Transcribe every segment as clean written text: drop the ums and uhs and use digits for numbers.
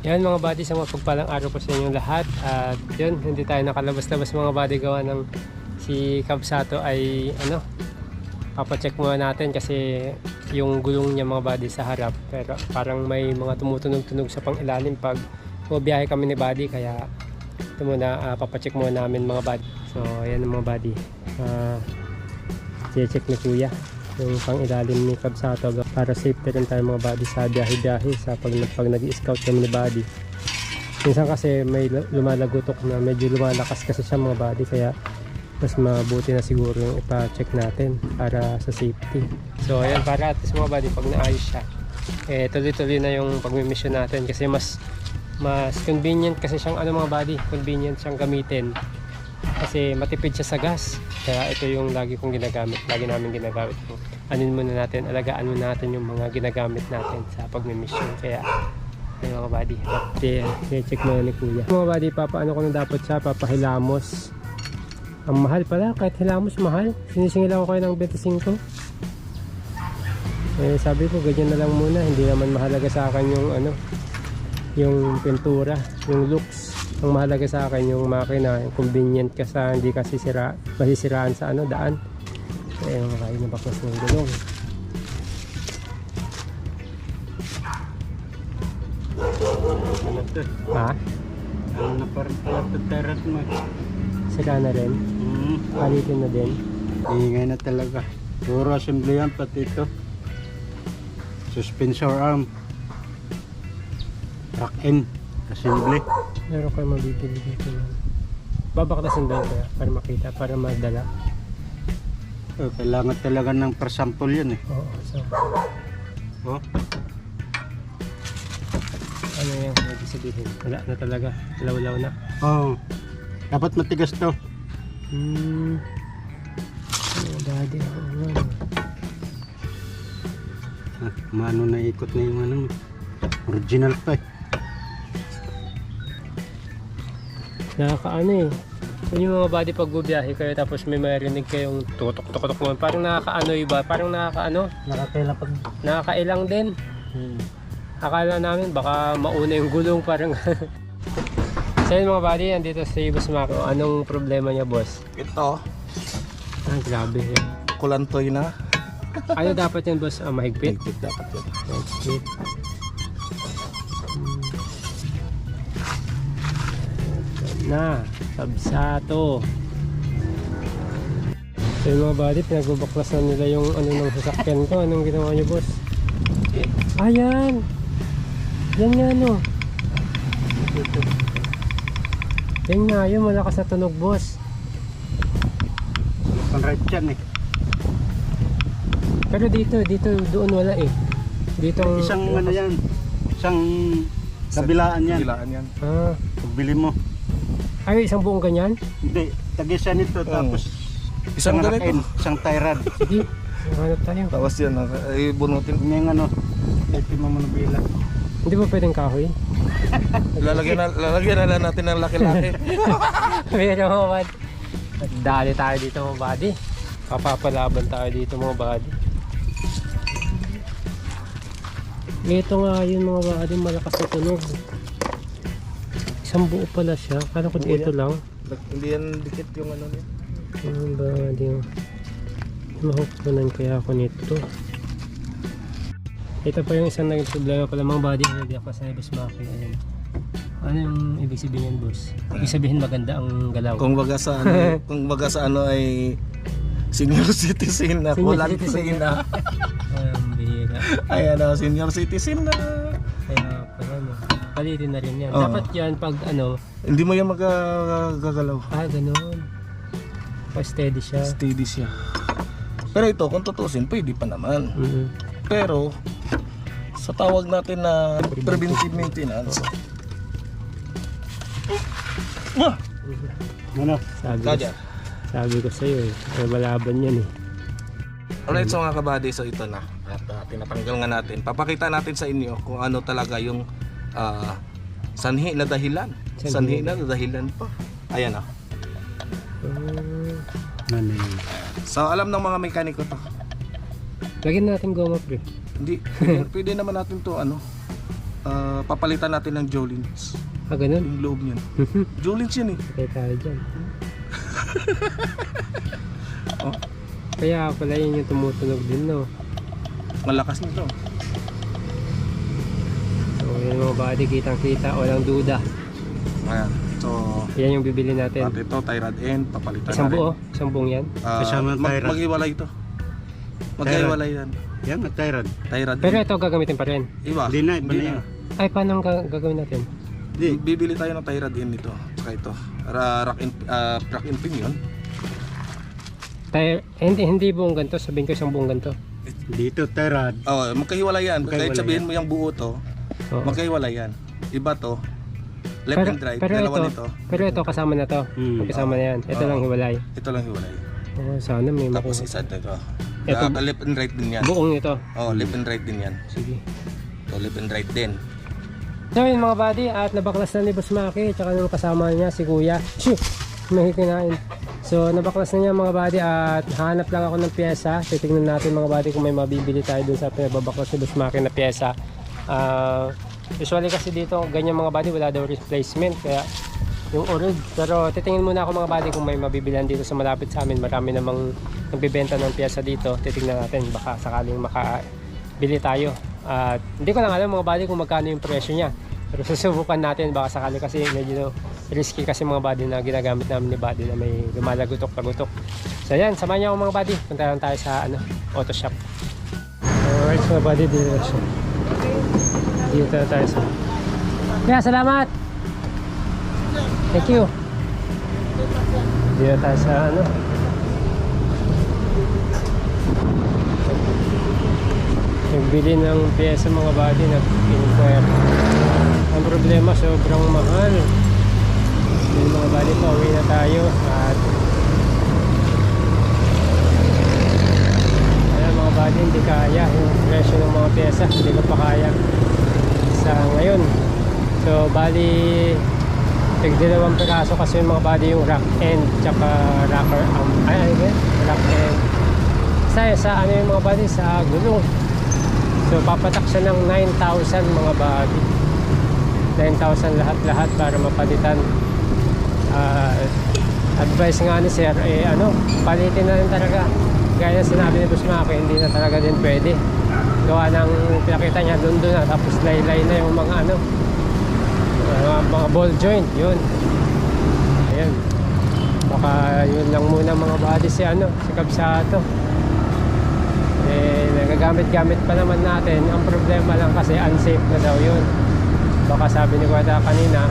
Yan mga buddy, sa mapagpalang araw po sa inyong lahat. At yun, hindi tayo nakalabas-labas mga buddy, gawa ng si Kabsato ay papacheck muna natin kasi yung gulong niya mga buddy sa harap, pero parang may mga tumutunog-tunog sa pang ilalim pag bumiyahe kami ni buddy, kaya ito muna, papacheck muna namin mga buddy. So ayan mga buddy, check ni kuya yung pang ilalim ni Kabsato para safety rin tayo mga buddy sa biyahe-biyahe, sa pag nag-i-scout kami ni buddy. Minsan kasi may lumalagutok na medyo lumalakas kasi siya mga buddy, kaya mas mabuti na siguro yung ipa-check natin para sa safety. So ayan, para at least mga buddy, pag naayos siya, tuloy-tuloy na yung pagmimission natin, kasi mas convenient kasi siyang mga buddy, convenient siyang gamitin kasi matipid siya sa gas. Kaya ito yung lagi kong ginagamit, lagi namin ginagamit po. Anin muna natin, alagaan muna natin yung mga ginagamit natin sa pagmimission. Kaya ayun mga buddy, check muna ni kuya. Mga buddy, papaano ko na dapat siya, papahilamos. Ang mahal pala, kahit hilamos mahal. Sinisingil ako kayo ng 25. Sabi ko ganyan na lang muna, hindi naman mahalaga sa akin yung yung pintura, yung looks. Ang mahalaga sa akin yung makina, yung convenient ka sa hindi kasi masisiraan sa daan. Kaya kayo na baklas ng gulong. Ha? Ano na parang pala mo. Sira na rin? Palitin na din? Ingay na talaga. Puro assembly yan, pati ito. Suspensor arm. Track end. Assembly. Meron kayo mabibili dito. Babaklasin daw kaya para makita, para magdala. Kailangan talaga ng per sample yun eh. Oo, so ano yan, pwede sabihin? Wala na talaga, law-law na. Oo. Dapat matigas to. Daddy, Mano na ikot na yung original pa eh. Nakakaano eh. Kung yung mga buddy pag bubiyahe kayo tapos may marinig kayong tutok-tutok mo, parang nakakaano iba, parang nakakaano, nakakailang din. Akala namin baka mauna yung gulong, parang so yun mga buddy, andito si Boss Mako. Anong problema niya, boss? Ito, Grabe eh. kulantoy na. Ano dapat yan, boss? Mahigpit? Higpit dapat yun. Mahigpit. Na, Kabsato. So yung mga buddy, pinagbabaklasan nila yung ng sasakyan ko. Anong ginawa niyo, boss? Ayan! Yan nga yan nga yun, malakas na tunog, boss. Pang right yan eh. Pero doon wala eh. Dito Isang yan. Isang kabilaan yan. Kabilaan yan. Pagbili mo. Ay, isang buong ganyan? Hindi. Tag-isa nito tapos Isang ganito. Isang tie rod. Sige, hanap tayo. Tapos yan, ay bunutin. Yung ito mo muna bilang. Hindi ba pwedeng kahoy? Lalagyan na lang natin ng laki-laki. Pero mga buddy, dali tayo dito mga buddy. Papapalaban tayo dito mga buddy. Ito nga yun mga buddy, malakas na tunog. Isang buo pala siya. Kala ko dito lang. Hindi yan dikit yung niya. Ano ba buddy? Mahukpunan kaya ako nito. Ito pa yung isang naging problema pala mga buddy. Hindi ako sa Boss Maki. Ano yung ibig sabihin yan, boss? Ibig sabihin maganda ang galaw. Kung baga sa ano ay senior citizen na. Senior Kulantoy citizen na. Bihira. Ayan na, senior citizen na. Kaya pala no. Palitin na rin yan. Oo. Dapat yan pag Hindi mo yan magagalaw. ganun. Pa-steady siya. Steady siya. Pero ito, kung tutusin, pwede pa naman. Pero, sa tawag natin na preventive maintenance, Ano? Sabi ko sa'yo eh. Ay, malaban yan eh. alright, so mga kabady, so ito na. At tinatanggal nga natin. Papakita natin sa inyo kung ano talaga yung sanhi na dahilan. Sanhi na dahilan pa. Ayan o. Ano yun? So alam ng mga mekaniko to. Lagyan natin goma pre. Hindi, pwede naman natin to papalitan natin ng Jolins. Ganun. Yung loob niyan. Jolins yun eh. Patay tayo dyan. Oh, Kaya pala yun yung tumutunog din, no? malakas nito. So, yun mga buddy, kitang-kita, walang duda. Ayan. So, Yan yung bibili natin. at ito, tie rod end, papalitan Isang na rin. buo? Isang buong yan? Kasama ng tie rod. Maghiwalay ito. Maghiwalay yan. Yan, at Tyrod. Tie rod Pero end. ito gagamitin pa rin. Iba. Hindi na, iba na yun. Ay, paano ang gagawin natin? Hindi. Bibili tayo ng tie rod end nito. Tsaka ito. Rack and pin yun. Hindi buong ganito, sabihin ko isang buong ganito. Dito, Tyrod. Oh, magkahiwalay yan. Kahit Magkahiwalay sabihin yan. mo yung buo to, Oo. magkahiwalay yan. Iba to. Left and right. Dalawa nito. Pero ito kasama na to. Kasama na yan. Ito lang hiwalay. Ito lang hiwalay. Oh, sana may Tapos makuha. isa ito. Ito. Left and right din yan. Buong ito. Oh, left and right din yan. Sige. So, left and right din. So yun mga buddy, at nabaklas na ni Boss Maki, tsaka nung kasama niya si Kuya. Shoo! May kinain. So nabaklas na niya mga buddy at hanap lang ako ng pyesa. Titingnan natin mga buddy kung may mabibili tayo dun sa pinababaklas ni Boss Maki na pyesa. Usually kasi dito ganyan mga buddy, wala daw replacement kaya yung orig. Pero titingin muna ako mga buddy kung may mabibilihan dito sa malapit sa amin. Marami namang nagbibenta ng pyesa dito. Titingnan natin baka sakaling makabili tayo. At hindi ko lang alam mga buddy kung magkano yung presyo niya. Pero susubukan natin baka sakali kasi medyo risky kasi mga buddy na ginagamit namin ni buddy na may lumalagutok-lagutok. So yan, samahan niyo ako mga buddy. Punta lang tayo sa auto shop. Alright mga buddy, dito na siya. Dito na tayo sa... Kaya salamat! Thank you! Dito tayo sa nagbili ng pyesa mga buddy na inquire. Ang problema sobrang mahal. Yung mga buddy, pauwi na tayo at ayan mga buddy, hindi kaya yung presyo ng mga pyesa, hindi ko pa kaya sa ngayon. So bali tig-2 piraso kasi yung mga buddy, yung rack end tsaka rocker rack end sa yung mga buddy, sa gulong. So papatak siya ng 9,000 mga buddy. 9,000 lahat-lahat para mapalitan. Advice nga ni sir, palitin na rin talaga. Gaya na sinabi ni Boss Maki, hindi na talaga din pwede. Gawa ng pinakita niya doon na, tapos laylay na yung mga mga ball joint, yun. Ayan. Baka yun lang muna mga buddy si Kabsato. Nagagamit-gamit pa naman natin. Ang problema lang kasi unsafe na daw yun. Baka sabi ni Kuya kanina,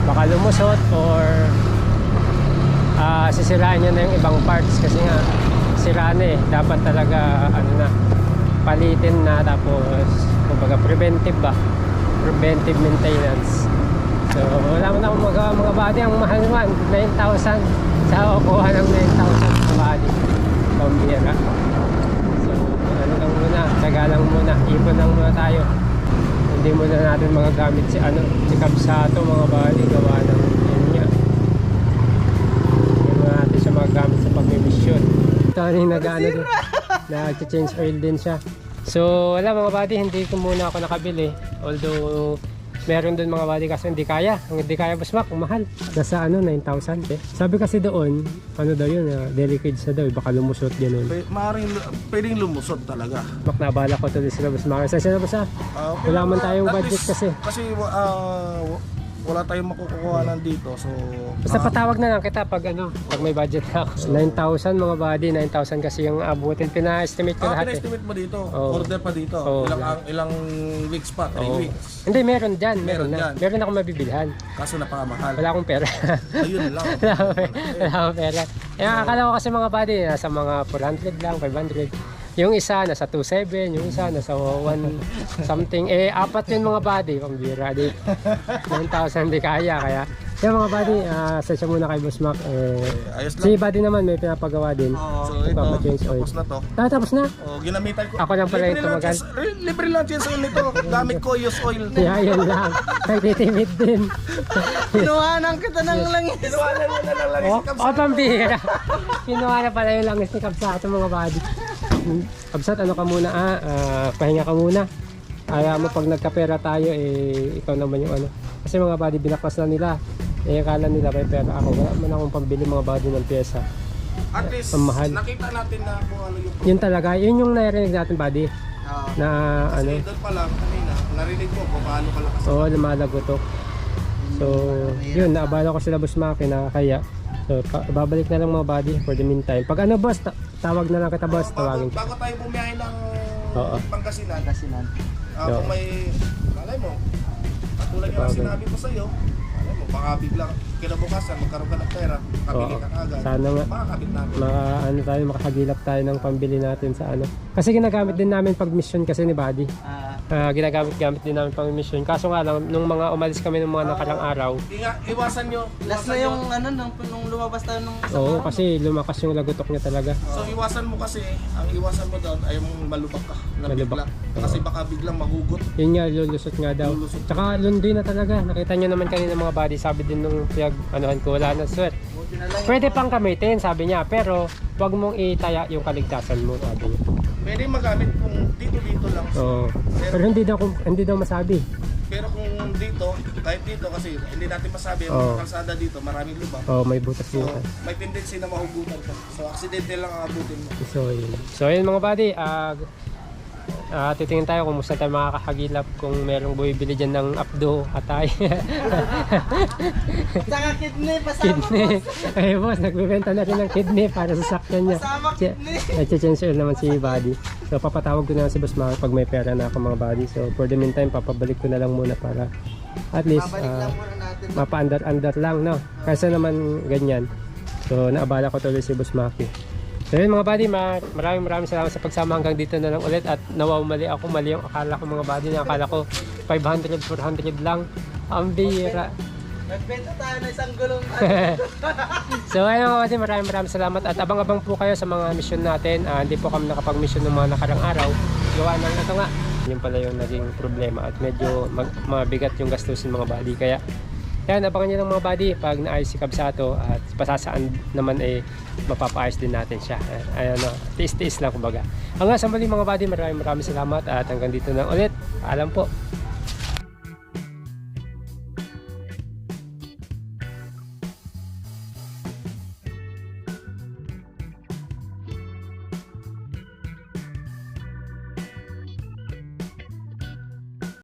baka lumusot or sisiraan niya na yung ibang parts kasi nga sira na dapat talaga palitin na, tapos kumbaga preventive maintenance. So wala mo na akong mga body, ang mahal naman 9,000 sa kukuha ng 9,000 sa body pambira. Lang muna, taga lang muna, ipon lang muna tayo. Hindi muna natin magagamit si Kabsato mga bali, gawa ng yun niya. Hindi muna natin siya magagamit sa pag-emission. Ito yung nag-change oil din siya. So wala mga bali, hindi ko muna ako nakabili. Although meron doon mga bali kasi hindi kaya. Ang hindi kaya Boss Mac, mahal. Nasa 9,000 Sabi kasi doon, daw yun, delicate sa daw, baka lumusot ganun. Pwedeng lumusot talaga. Bak nabala ko tuloy sila Boss Mac. Saan Boss wala man tayong budget kasi. Kasi wala tayong makukuha nandito. So Basta patawag na lang kita pag may budget na ako. 9,000 mga body, 9,000 kasi yung abutin. Pina-estimate ko lahat pina-estimate mo dito. Oo. Order pa dito. Oo. Ilang weeks pa? 3 weeks. Hindi, meron dyan. Meron Meron na. dyan. Meron akong mabibilhan. Kaso napakamahal. Wala akong pera. Ayun lang. Wala akong pera. Akala ko kasi mga body, nasa mga 400 lang, 500. Yung isa nasa 2.7, yung isa nasa 1 something. Apat yun mga body, pambira di. 9,000 di kaya. Kaya mga body, session muna kay Boss Mac. Ayos lang. Si body naman may pinapagawa din. So ito, Change oil. tapos na to. Tapos na? Ginamitan ko. Ako lang pala yung tumagal. Libre lang change oil nito. Gamit ko use oil. Yeah, yun lang. Nagtitimid din. Pinuhanan kita ng langis. Pinuhanan mo na ng langis. Pambira. Kinuha na pala yung langis ni Kabsato mga body. Kabsat, ka muna? Pahinga ka muna. Kaya mo pag nagkapera tayo, eh, ikaw naman yung ano. Kasi mga buddy, binaklas na nila. Eh, akala nila may pera ako. Wala man akong pambili mga buddy ng pyesa. At least, Ang mahal. nakita natin na kung ano yung Yun talaga, yun yung narinig natin buddy. Na ano, Kasi doon pa lang kanina, narinig ko kung paano kalakas. oo, lumalagotok. So, yun, naabala ko sila boss Maki na kaya. So, babalik na lang mga buddy for the meantime. Pag ano boss, tawag na lang kita boss, tawagin. Bago tayo bumiyahe ng Oo. Pangasinan, Oo. kung may, malay mo, katulad yung Tawagin. sinabi ko sa'yo, malay mo, baka bigla kinabukasan, magkaroon ka ng pera, kabili Oo. ka agad. Sana nga. Makakabit natin. Ano tayo, makakagilap tayo ng pambili natin sa ano. Kasi ginagamit din namin pag mission kasi ni buddy. Ginagamit din namin pang mission. Kaso nga lang, nung mga umalis kami ng mga nakarang araw, Iwasan nyo. Last na yung ano nung lumabas tayo nung oo, kasi lumakas yung lagotok niya talaga. So iwasan mo kasi, ang iwasan mo doon ay yung malubak ka na Malubak. bigla. Kasi baka biglang magugot. Yun nga, lulusot nga daw. Lulusot. Tsaka lundi na talaga. Nakita nyo naman kanina mga buddy, sabi din nung anuhan ko, wala na sweat. Pwede pang gamitin, sabi niya, pero wag mong itaya yung kaligtasan mo, sabi niya. Pwede magamit kung dito lang. Oo. Pero hindi daw masabi. Pero kung dito, kahit dito kasi hindi natin masabi, ang Oo. mga kalsada dito, maraming lubak. Oo, may butas So, dito. may tendency na mahugutan ka. So, aksidente lang ang abutin mo. So yun mga buddy, titingin tayo kung musta tayo makakahagilap kung merong bumibili dyan ng abdo, atay. Saka kidney pasama. Kidney. Ay boss, nagbibenta na rin ng kidney para sa sakyan niya. Pasama kidney. Nag-change oil naman si buddy. So papatawag ko na lang si boss Maki pag may pera na ako mga buddy. So for the meantime, papabalik ko na lang muna para at least Babalik lang muna natin. mapa-under lang, no? Kaysa naman ganyan. So naabala ko tuloy si boss Maki. So yun mga buddy, maraming salamat sa pagsama hanggang dito na lang ulit. At mali yung akala ko mga buddy, na akala ko 500, 400 lang. Ang bira. Nagbenta tayo ng isang gulong. So ayun mga buddy, maraming salamat. At abang-abang po kayo sa mga mission natin. Hindi po kami nakapag-mission ng mga nakarang araw. Gawa ng ito nga. Yun pala yung naging problema. At medyo mabigat yung gastusin mga buddy. Kaya yan, abangan nyo lang mga buddy pag naayos si Kabsato at pasasaan naman mapapaayos din natin siya. Ayan, tiis-tiis lang kumbaga. Hanggang sa muli mga buddy, maraming salamat at hanggang dito na ulit. Alam po.